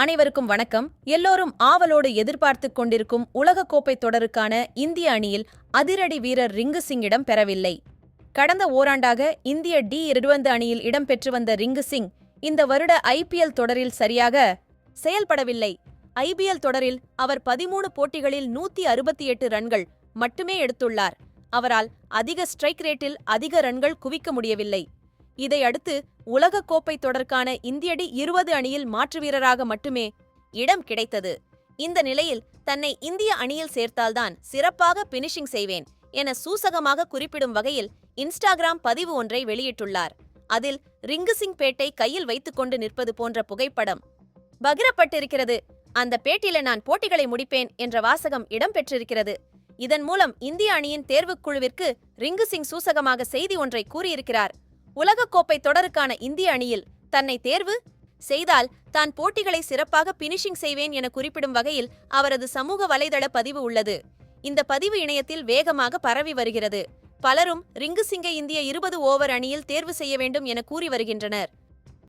அனைவருக்கும் வணக்கம். எல்லோரும் ஆவலோடு எதிர்பார்த்துக் கொண்டிருக்கும் உலகக்கோப்பை தொடருக்கான இந்திய அணியில் அதிரடி வீரர் ரிங்கு சிங் இடம் பெறவில்லை. கடந்த ஓராண்டாக இந்திய டி20 அணியில் இடம்பெற்று வந்த ரிங்கு சிங் இந்த வருட ஐபிஎல் தொடரில் சரியாக செயல்படவில்லை. ஐபிஎல் தொடரில் அவர் 13 போட்டிகளில் 168 ரன்கள் மட்டுமே எடுத்துள்ளார். அவரால் அதிக ஸ்ட்ரைக் ரேட்டில் அதிக ரன்கள் குவிக்க முடியவில்லை. இதையடுத்து உலகக்கோப்பை தொடர்கான இந்திய டி20 அணியில் மாற்று வீரராக மட்டுமே இடம் கிடைத்தது. இந்த நிலையில் தன்னை இந்திய அணியில் சேர்த்தால்தான் சிறப்பாக பினிஷிங் செய்வேன் என சூசகமாக குறிப்பிடும் வகையில் இன்ஸ்டாகிராம் பதிவு ஒன்றை வெளியிட்டுள்ளார். அதில் ரிங்கு சிங் பேட்டை கையில் வைத்துக்கொண்டு நிற்பது போன்ற புகைப்படம் பகிரப்பட்டிருக்கிறது. அந்த பேட்டில நான் போட்டிகளை முடிப்பேன் என்ற வாசகம் இடம்பெற்றிருக்கிறது. இதன் மூலம் இந்திய அணியின் தேர்வுக்குழுவிற்கு ரிங்கு சிங் சூசகமாக செய்தி ஒன்றை கூறியிருக்கிறார். உலகக்கோப்பை தொடருக்கான இந்திய அணியில் தன்னை தேர்வு செய்தால் தான் போட்டிகளை சிறப்பாக பினிஷிங் செய்வேன் என குறிப்பிடும் வகையில் அவரது சமூக வலைதள பதிவு உள்ளது. இந்த பதிவு இணையத்தில் வேகமாக பரவி வருகிறது. பலரும் ரிங்கு சிங்கை இந்திய 20 ஓவர் அணியில் தேர்வு செய்ய வேண்டும் என கூறி வருகின்றனர்.